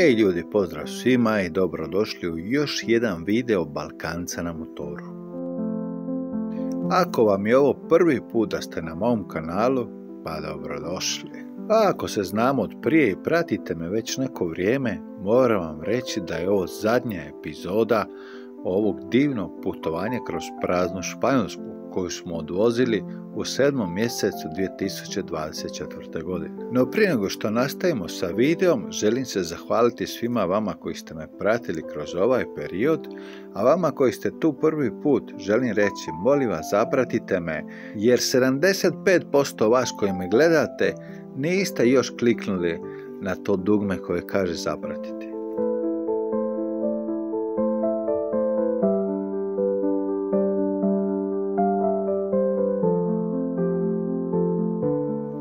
Hej ljudi, pozdrav svima i dobrodošli u još jedan video Balkanca na motoru. Ako vam je ovo prvi put da ste na mom kanalu, pa dobrodošli. A ako se znamo od prije i pratite me već neko vrijeme, moram vam reći da je ovo zadnja epizoda ovog divnog putovanja kroz praznu Španjolsku koju smo odvozili u 7. mjesecu 2024. godine. No prije nego što nastavimo sa videom, želim se zahvaliti svima vama koji ste me pratili kroz ovaj period, a vama koji ste tu prvi put želim reći, molim vas zapratite me, jer 75% vas koji me gledate niste još kliknuli na to dugme koje kaže zapratiti.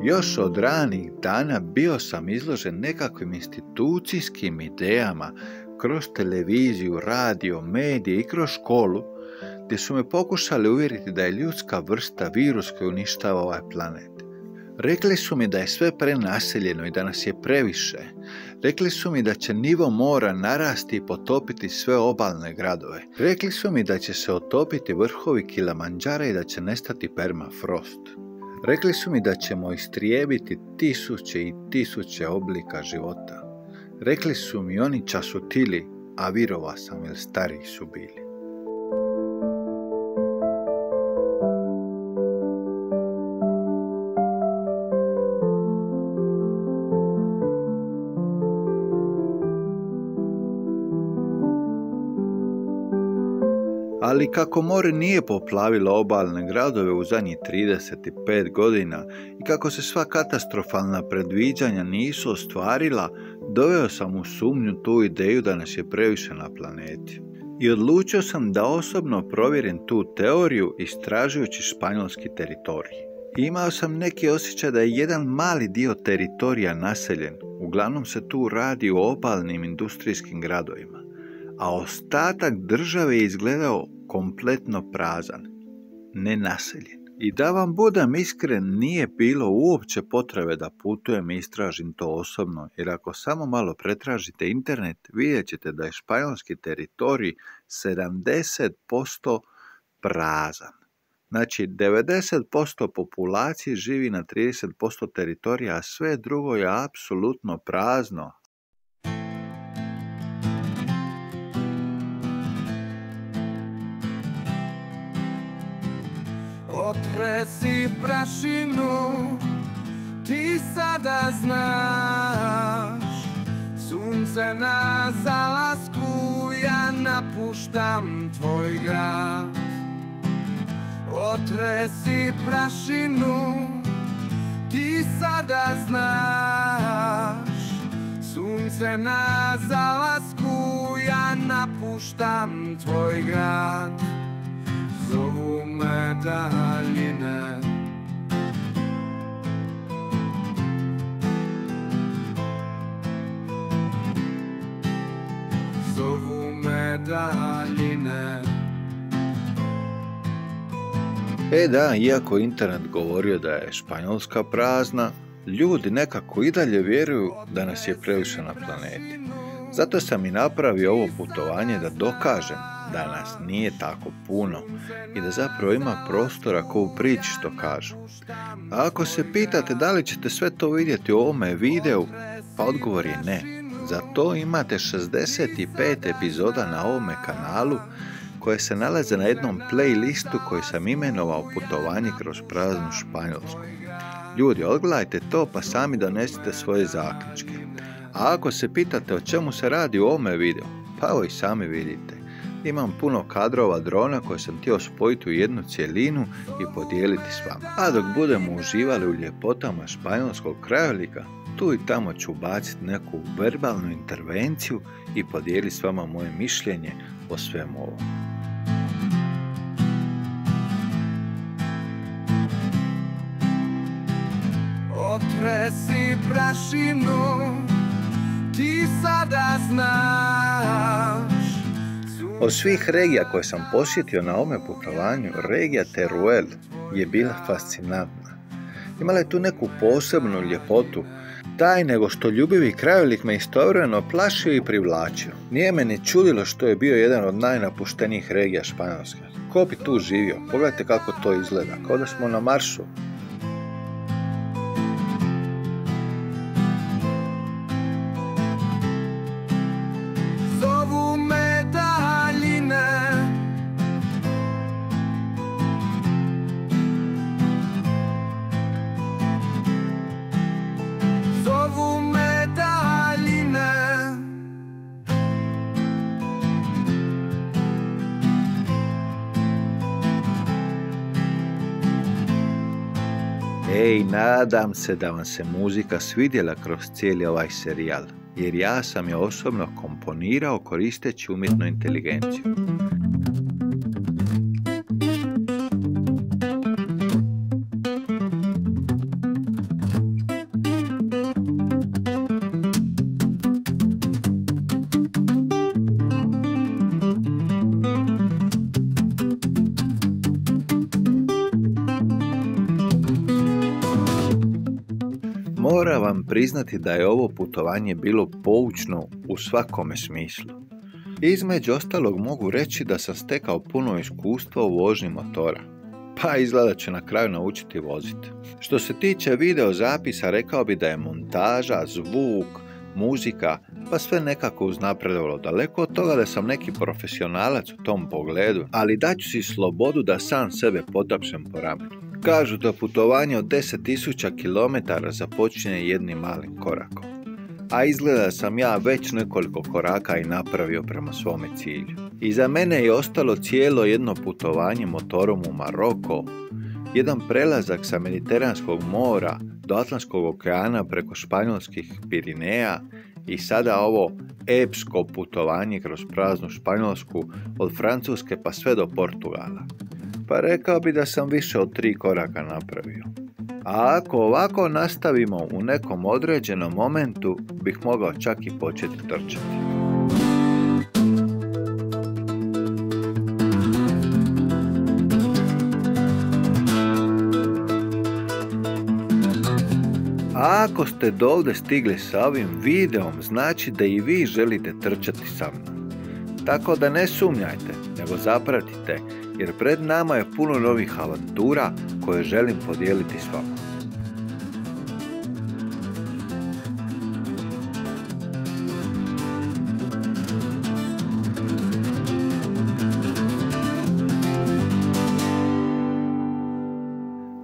Još od ranih dana bio sam izložen nekakvim institucijskim idejama kroz televiziju, radio, medije i kroz školu, gdje su me pokušali uvjeriti da je ljudska vrsta virus koji uništava ovaj planet. Rekli su mi da je sve prenaseljeno i da nas je previše. Rekli su mi da će nivo mora narasti i potopiti sve obalne gradove. Rekli su mi da će se otopiti vrhovi Kilimandžara i da će nestati permafrost. Rekli su mi da ćemo istrijebiti tisuće i tisuće oblika života. Rekli su mi oni časutili, a virova sam jer stariji su bili. Ali kako more nije poplavilo obalne gradove u zadnjih 35 godina i kako se sva katastrofalna predviđanja nisu ostvarila, doveo sam u sumnju tu ideju da nas je previše na planeti. I odlučio sam da osobno provjerim tu teoriju istražujući španjolski teritorij. Imao sam neki osjećaj da je jedan mali dio teritorija naseljen, uglavnom se tu radi o obalnim industrijskim gradovima, a ostatak države je izgledao kompletno prazan, nenaseljen. I da vam budem iskren, nije bilo uopće potrebe da putujem i istražim to osobno, jer ako samo malo pretražite internet, vidjet ćete da je španjolski teritorij 70% prazan. Znači, 90% populacije živi na 30% teritorija, a sve drugo je apsolutno prazno. Otresi prašinu, ti sada znaš, sunce na zalasku, ja napuštam tvoj grad. Otresi prašinu, ti sada znaš, sunce na zalasku, ja napuštam tvoj grad. Zovu me daljine, zovu me daljine. Da, iako internet govorio da je Španjolska prazna, ljudi nekako i dalje vjeruju da nas je previše na planeti. Zato sam i napravio ovo putovanje da dokažem da nas nije tako puno i da zapravo ima prostora ko u priči što kažu. A ako se pitate da li ćete sve to vidjeti u ovome videu, pa odgovor je ne. Za to imate 65 epizoda na ovome kanalu koje se nalaze na jednom playlistu koji sam imenovao Putovanje kroz praznu Španjolsku. Ljudi, odgledajte to pa sami donesite svoje zaključke. A ako se pitate o čemu se radi u ovome videu, pa evo i sami vidite. Imam puno kadrova drona koje sam htio spojiti u jednu cjelinu i podijeliti s vama. A dok budemo uživali u ljepotama španjolskog krajolika, tu i tamo ću baciti neku verbalnu intervenciju i podijeliti s vama moje mišljenje o svemu ovom. Otresi prašinu, ti sada znaš. Od svih regija koje sam posjetio na ovome putovanju, regija Teruel je bila fascinantna. Imala je tu neku posebnu ljepotu Taj nego što ljubivi krajolik me istovremeno plašio i privlačio. Nije me ni čudilo što je bio jedan od najnapuštenijih regija Španjolske. Ko bi tu živio? Pogledajte kako to izgleda, kao da smo na Marsu. Zovu me daljine, zovu me daljine. Ej, nadam se da vam se muzika svidjela kroz cijeli ovaj serijal, jer ja sam je osobno komponirao koristeći umjetnu inteligenciju. Moram vam priznati da je ovo putovanje bilo poučno u svakome smislu. Između ostalog mogu reći da sam stekao puno iskustva u vožnji motora, pa izgleda će na kraju naučiti voziti. Što se tiče video zapisa, rekao bi da je montaža, zvuk, muzika, pa sve nekako uznapredovalo. Daleko od toga da sam neki profesionalac u tom pogledu, ali daću si slobodu da sam sebe potapšem po ramenu. Kažu da putovanje od 10.000 km započinje jednim malim korakom. A izgleda da sam ja već nekoliko koraka i napravio prema svome cilju. Iza mene je ostalo cijelo jedno putovanje motorom u Maroko, jedan prelazak sa Mediteranskog mora do Atlantskog okeana preko španjolskih Pirineja i sada ovo epsko putovanje kroz praznu Španjolsku od Francuske pa sve do Portugala. Pa rekao bi da sam više od 3 koraka napravio. A ako ovako nastavimo u nekom određenom momentu, bih mogao čak i početi trčati. A ako ste do ovdje stigli sa ovim videom, znači da i vi želite trčati sa mnom. Tako da ne sumnjajte, nego zapratite, jer pred nama je puno novih avantura koje želim podijeliti s vama.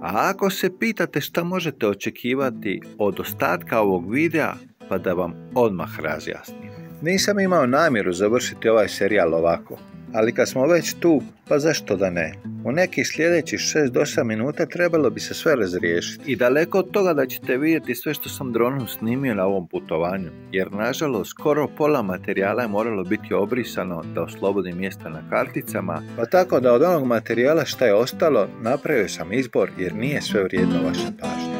A ako se pitate šta možete očekivati od ostatka ovog videa, pa da vam odmah razjasnim. Nisam imao namjeru završiti ovaj serijal ovako, ali kad smo već tu, pa zašto da ne? U nekih sljedećih 6 do 8 minuta trebalo bi se sve razriješiti. I daleko od toga da ćete vidjeti sve što sam dronom snimio na ovom putovanju, jer nažalost skoro pola materijala je moralo biti obrisano da oslobodi mjesta na karticama, pa tako da od onog materijala što je ostalo napravio sam izbor jer nije sve vrijedno vaše pažnje.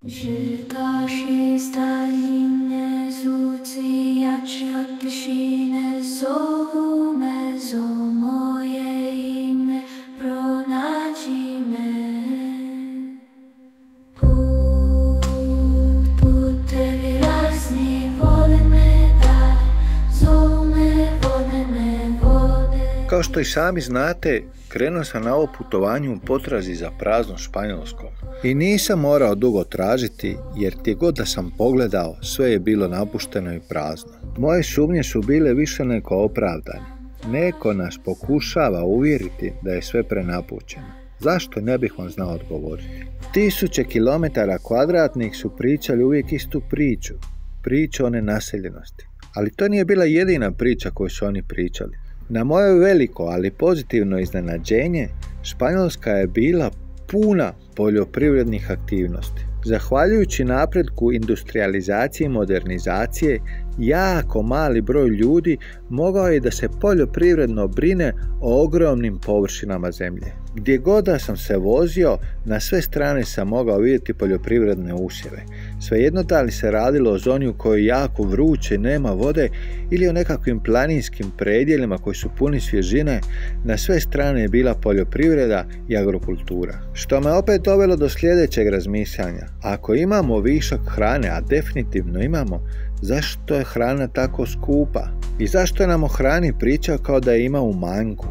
Żyta się stalinne zucyjacze pyszine zovume zo moje ime pronadzime. Putevi razni vole me daj, zovu me vode. Kao što i sami znate, krenuo sam na ovo putovanje u potrazi za praznom Španjolskom. I nisam morao dugo tražiti, jer gdje god da sam pogledao, sve je bilo napušteno i prazno. Moje sumnje su bile više nego opravdane. Neko nas pokušava uvjeriti da je sve prenapučeno. Zašto, ne bih vam znao odgovoriti. 1000 kilometara kvadratnih su pričali uvijek istu priču. Priču o nenaseljenosti. Ali to nije bila jedina priča koju su oni pričali. Na moje veliko, ali pozitivno iznenađenje, Španjolska je bila puna poljoprivrednih aktivnosti. Zahvaljujući napretku industrijalizacije i modernizacije, jako mali broj ljudi mogao je da se poljoprivredno brine o ogromnim površinama zemlje. Gdje god da sam se vozio, na sve strane sam mogao vidjeti poljoprivredne usjeve. Svejedno da li se radilo o zoni u kojoj je jako vruće i nema vode ili o nekakvim planinskim predjelima koji su puni svježine, na sve strane je bila poljoprivreda i agrokultura. Što me opet dovelo do sljedećeg razmišljanja. Ako imamo višak hrane, a definitivno imamo, zašto je hrana tako skupa? I zašto nam o hrani priča kao da je ima u manjku?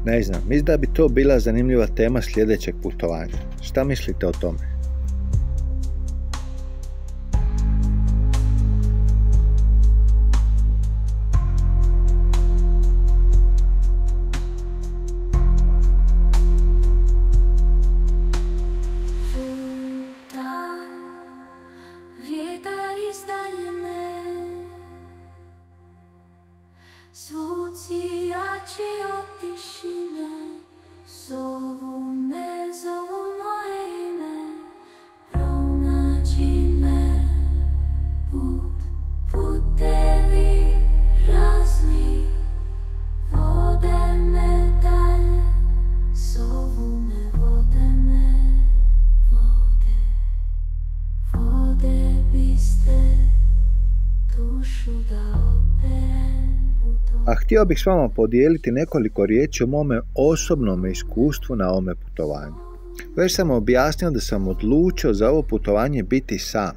Ne znam, mislim da bi to bila zanimljiva tema sljedećeg putovanja. Šta mislite o tome? Zvuci jači od tišine, zovu me, zovu moje ime, pronađi me, putevi razni, vode me dalje, zovu me, vode me, vode biste dušu da operem. A htio bih s vama podijeliti nekoliko riječi o mome osobnom iskustvu na ovome putovanju. Već sam objasnio da sam odlučio za ovo putovanje biti sam,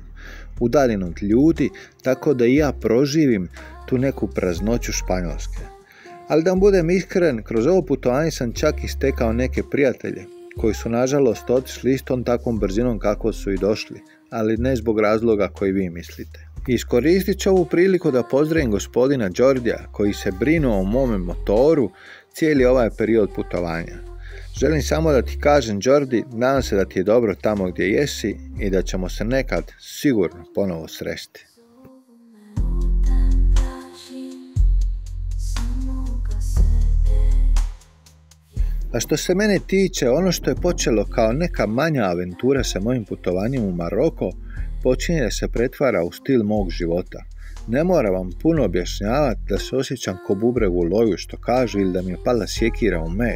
udaljen od ljudi, tako da i ja proživim tu neku praznoću Španjolske. Ali da budem iskren, kroz ovo putovanje sam čak i stekao neke prijatelje, koji su nažalost otišli istom takvom brzinom kako su i došli, ali ne zbog razloga koji vi mislite. Iskoristit ću ovu priliku da pozdravim gospodina Đordija koji se brinuo o mome motoru cijeli ovaj period putovanja. Želim samo da ti kažem, Đordi, nadam se da ti je dobro tamo gdje jesi i da ćemo se nekad sigurno ponovo sresti. A što se mene tiče, ono što je počelo kao neka manja aventura sa mojim putovanjem u Maroko, počinje da se pretvara u stil mog života. Ne moram vam puno objašnjavati da se osjećam ko bubreg u loju, što kažu, ili da mi je pala sjekira u med.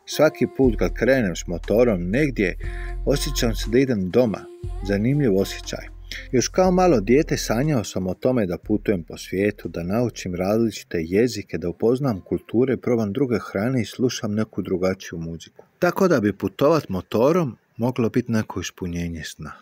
Svaki put kad krenem s motorom negdje, osjećam se da idem doma. Zanimljiv osjećaj. Još kao malo dijete sanjao sam o tome da putujem po svijetu, da naučim različite jezike, da upoznam kulture, probam druge hrane i slušam neku drugačiju muziku. Tako da bi putovat motorom moglo biti neko ispunjenje sna.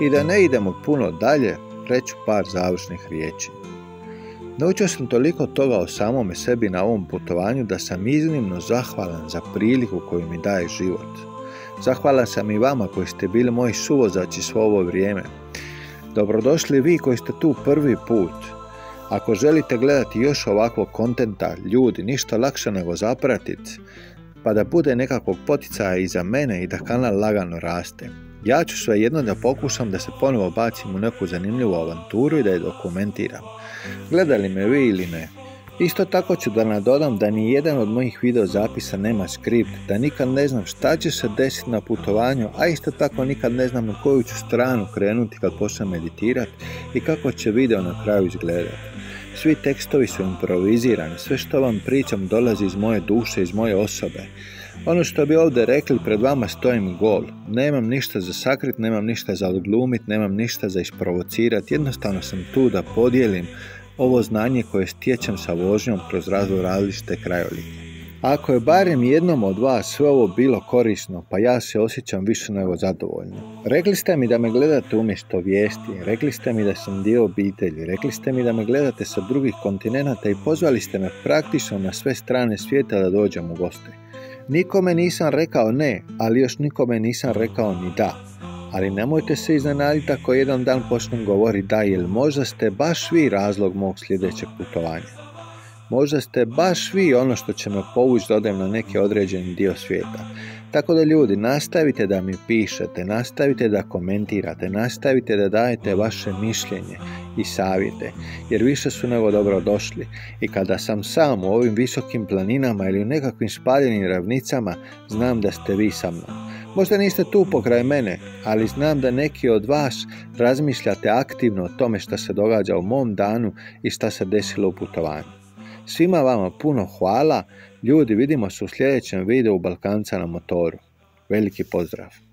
I da ne idemo puno dalje, reću par završnih riječi. Naučio sam toliko toga o samome sebi na ovom putovanju da sam iznimno zahvalan za priliku koju mi daje život. Zahvalan sam i vama koji ste bili moji suvozači svo ovo vrijeme. Dobrodošli vi koji ste tu prvi put. Ako želite gledati još ovakvog kontenta, ljudi, ništa lakše nego zapratiti, pa da bude nekakvog poticaja i za mene i da kanal lagano raste. Ja ću svejedno da pokušam da se ponovo bacim u neku zanimljivu avanturu i da je dokumentiram. Gledali me vi ili ne. Isto tako ću da nadodam da ni jedan od mojih video zapisa nema skript, da nikad ne znam šta će se desiti na putovanju, a isto tako nikad ne znam na koju ću stranu krenuti kad počnem meditirati i kako će video na kraju izgledati. Svi tekstovi su improvizirani, sve što vam pričam dolazi iz moje duše, iz moje osobe. Ono što bi ovdje rekli, pred vama stojim gol. Nemam ništa za sakrit, nemam ništa za odglumit, nemam ništa za isprovocirat. Jednostavno sam tu da podijelim ovo znanje koje stječem sa vožnjom kroz različite krajolike. Ako je barem jednom od vas sve ovo bilo korisno, pa ja se osjećam više nego zadovoljno. Rekli ste mi da me gledate umjesto vijesti, rekli ste mi da sam dio obitelji, rekli ste mi da me gledate sa drugih kontinenata i pozvali ste me praktično na sve strane svijeta da dođem u goste. Nikome nisam rekao ne, ali još nikome nisam rekao ni da. Ali nemojte se iznenaditi ako jedan dan počnem govoriti da, jer možda ste baš vi razlog mog sljedećeg putovanja. Možda ste baš vi ono što će me povući da odem na neki određeni dio svijeta. Tako da ljudi, nastavite da mi pišete, nastavite da komentirate, nastavite da dajete vaše mišljenje i savjete, jer više su nego dobro došli. I kada sam sam u ovim visokim planinama ili u nekakvim spaljenim ravnicama, znam da ste vi sa mnom. Možda niste tu pokraj mene, ali znam da neki od vas razmišljate aktivno o tome što se događa u mom danu i što se desilo u putovanju. Svima vama puno hvala. Ljudi, vidimo se u sljedećem videu Balkanca na motoru. Veliki pozdrav!